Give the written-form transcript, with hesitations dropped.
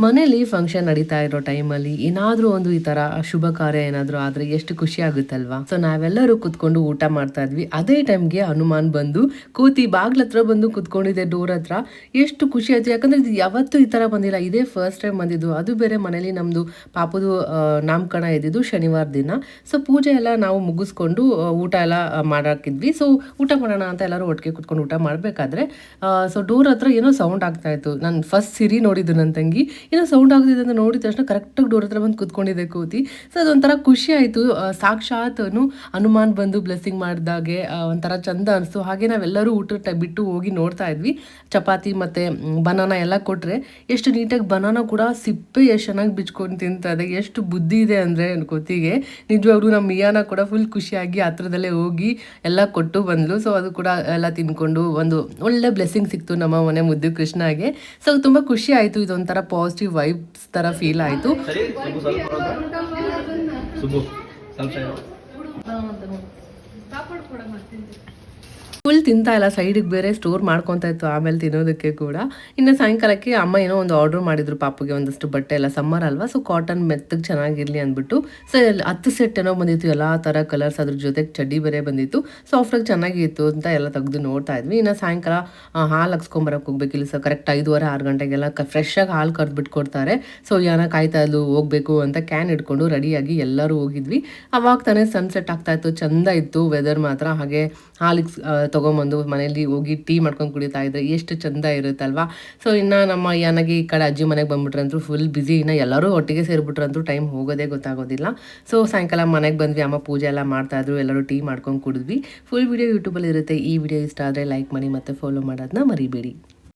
ಮನೇಲಿ ಫಂಕ್ಷನ್ ನಡೀತಾ ಇರೋ ಟೈಮಲ್ಲಿ ಏನಾದರೂ ಒಂದು ಈ ಥರ ಶುಭ ಕಾರ್ಯ ಏನಾದರೂ ಆದರೆ ಎಷ್ಟು ಖುಷಿ ಆಗುತ್ತಲ್ವಾ. ಸೊ ನಾವೆಲ್ಲರೂ ಕುತ್ಕೊಂಡು ಊಟ ಮಾಡ್ತಾ ಇದ್ವಿ. ಅದೇ ಟೈಮ್ಗೆ ಹನುಮಾನ್ ಬಂದು ಕೂತಿ ಬಾಗ್ಲ ಹತ್ರ ಬಂದು ಕುತ್ಕೊಂಡಿದ್ದೆ ಡೋರ್ ಹತ್ರ. ಎಷ್ಟು ಖುಷಿ ಆಯ್ತು, ಯಾಕಂದರೆ ಇದು ಯಾವತ್ತೂ ಈ ಥರ ಬಂದಿಲ್ಲ. ಇದೇ ಫಸ್ಟ್ ಟೈಮ್ ಬಂದಿದ್ದು. ಅದು ಬೇರೆ ಮನೇಲಿ ನಮ್ಮದು ಪಾಪದು ನಾಮಕರಣ ಇದ್ದಿದ್ದು ಶನಿವಾರ ದಿನ. ಸೊ ಪೂಜೆ ಎಲ್ಲ ನಾವು ಮುಗಿಸ್ಕೊಂಡು ಊಟ ಎಲ್ಲ ಮಾಡಾಕಿದ್ವಿ. ಸೊ ಊಟ ಮಾಡೋಣ ಅಂತ ಎಲ್ಲರೂ ಒಟ್ಟಿಗೆ ಕುತ್ಕೊಂಡು ಊಟ ಮಾಡಬೇಕಾದ್ರೆ ಸೊ ಡೋರ್ ಹತ್ರ ಏನೋ ಸೌಂಡ್ ಆಗ್ತಾ ಇತ್ತು. ನಾನು ಫಸ್ಟ್ ಸಿರಿ ನೋಡಿದ್ದು ನನ್ನ ತಂಗಿ, ಏನೋ ಸೌಂಡ್ ಆಗ್ತಿದೆ ಅಂತ ನೋಡಿದ ತಕ್ಷಣ ಕರೆಕ್ಟಾಗಿ ಡೋರ್ ಹತ್ರ ಬಂದು ಕೂತ್ಕೊಂಡಿದ್ದೆ ಕೂತಿ. ಸೊ ಅದೊಂಥರ ಖುಷಿ ಆಯಿತು. ಸಾಕ್ಷಾತ್ ಹನುಮಾನ್ ಬಂದು ಬ್ಲೆಸ್ಸಿಂಗ್ ಮಾಡಿದಾಗೆ ಒಂಥರ ಚಂದ ಅನಿಸ್ತು. ಹಾಗೆ ನಾವೆಲ್ಲರೂ ಊಟ ಬಿಟ್ಟು ಹೋಗಿ ನೋಡ್ತಾ ಇದ್ವಿ. ಚಪಾತಿ ಮತ್ತು ಬನಾನ ಎಲ್ಲ ಕೊಟ್ಟರೆ ಎಷ್ಟು ನೀಟಾಗಿ ಬನಾನ ಕೂಡ ಸಿಪ್ಪೆ ಎಷ್ಟು ಚೆನ್ನಾಗಿ ಬಿಚ್ಕೊಂಡು ತಿಂತದೆ. ಎಷ್ಟು ಬುದ್ಧಿ ಇದೆ ಅಂದರೆ ಕೂತಿಗೆ. ನಿಜವಾಗ್ಲೂ ನಮ್ಮ ಮಿಯಾನ ಕೂಡ ಫುಲ್ ಖುಷಿಯಾಗಿ ಹತ್ರದಲ್ಲೇ ಹೋಗಿ ಎಲ್ಲ ಕೊಟ್ಟು ಬಂದ್ಲು. ಸೊ ಅದು ಕೂಡ ಎಲ್ಲ ತಿನ್ಕೊಂಡು ಒಂದು ಒಳ್ಳೆ ಬ್ಲೆಸ್ಸಿಂಗ್ ಸಿಕ್ತು ನಮ್ಮ ಮನೆ ಮುದ್ದು ಕೃಷ್ಣಗೆ. ಸೊ ತುಂಬ ಖುಷಿ ಆಯಿತು. ಇದೊಂಥರ ಪಾಸಿಟಿವ್ ವೈಬ್ಸ್ ಥರ ಫೀಲ್ ಆಯಿತು. ಫುಲ್ ತಿಂತಾ ಇಲ್ಲ, ಸೈಡಿಗೆ ಬೇರೆ ಸ್ಟೋರ್ ಮಾಡ್ಕೊತಾ ಇತ್ತು ಆಮೇಲೆ ತಿನ್ನೋದಕ್ಕೆ ಕೂಡ. ಇನ್ನು ಸಾಯಂಕಾಲಕ್ಕೆ ಅಮ್ಮ ಏನೋ ಒಂದು ಆರ್ಡ್ರ್ ಮಾಡಿದ್ರು ಪಾಪಗೆ, ಒಂದಷ್ಟು ಬಟ್ಟೆ ಎಲ್ಲ ಸಮ್ಮರ್ ಅಲ್ವಾ, ಸೊ ಕಾಟನ್ ಮೆತ್ತಗೆ ಚೆನ್ನಾಗಿರಲಿ ಅಂದ್ಬಿಟ್ಟು. ಸೊ 10 ಸೆಟ್ ಏನೋ ಬಂದಿತ್ತು, ಎಲ್ಲ ಥರ ಕಲರ್ಸ್, ಅದ್ರ ಜೊತೆಗೆ ಚಡ್ಡಿ ಬೇರೆ ಬಂದಿತ್ತು. ಸಾಫ್ಟಾಗಿ ಚೆನ್ನಾಗಿತ್ತು ಅಂತ ಎಲ್ಲ ತೆಗೆದು ನೋಡ್ತಾ ಇದ್ವಿ. ಇನ್ನು ಸಾಯಂಕಾಲ ಹಾಲು ಹಾಕ್ಸ್ಕೊಂಬರಕ್ಕೆ ಹೋಗ್ಬೇಕಿಲ್ಲ. ಸೊ ಕರೆಕ್ಟ್ 5:30-6 ಗಂಟೆಗೆಲ್ಲ ಫ್ರೆಶ್ಶಾಗಿ ಹಾಲು ಕರೆದು ಬಿಟ್ಕೊಡ್ತಾರೆ. ಸೊ ಯಾನ ಕಾಯ್ತಾ ಇದ್ಲು ಹೋಗಬೇಕು ಅಂತ ಕ್ಯಾನ್ ಇಟ್ಕೊಂಡು ರೆಡಿಯಾಗಿ ಎಲ್ಲರೂ ಹೋಗಿದ್ವಿ. ಅವಾಗ ತಾನೇ ಸನ್ಸೆಟ್ ಆಗ್ತಾ ಇತ್ತು, ಚೆಂದ ಇತ್ತು ವೆದರ್ ಮಾತ್ರ. ಹಾಗೆ ಹಾಲಿಗೆ ತೊಗೊಂಬಂದು ಮನೇಲಿ ಹೋಗಿ ಟೀ ಮಾಡ್ಕೊಂಡು ಕುಡಿತಾ ಇದ್ರೆ ಎಷ್ಟು ಚೆಂದ ಇರುತ್ತಲ್ವಾ. ಸೊ ಇನ್ನು ನಮ್ಮ ಯಾನಾಗಿ ಈ ಕಡೆ ಅಜ್ಜಿ ಮನೆಗೆ ಬಂದ್ಬಿಟ್ರಂತೂ ಫುಲ್ ಬ್ಯುಸಿ. ಇನ್ನು ಎಲ್ಲರೂ ಒಟ್ಟಿಗೆ ಸೇರಿಬಿಟ್ರಂತೂ ಟೈಮ್ ಹೋಗೋದೇ ಗೊತ್ತಾಗೋದಿಲ್ಲ. ಸೊ ಸಾಯಂಕಾಲ ಮನೆಗೆ ಬಂದ್ವಿ, ಅಮ್ಮ ಪೂಜೆ ಎಲ್ಲ ಮಾಡ್ತಾಯಿದ್ರು, ಎಲ್ಲರೂ ಟೀ ಮಾಡ್ಕೊಂಡು ಕುಡಿದ್ವಿ. ಫುಲ್ ವಿಡಿಯೋ ಯೂಟ್ಯೂಬಲ್ಲಿ ಇರುತ್ತೆ. ಈ ವಿಡಿಯೋ ಇಷ್ಟ ಆದರೆ ಲೈಕ್ ಮಾಡಿ ಮತ್ತು ಫಾಲೋ ಮಾಡೋದನ್ನ ಮರಿಬೇಡಿ.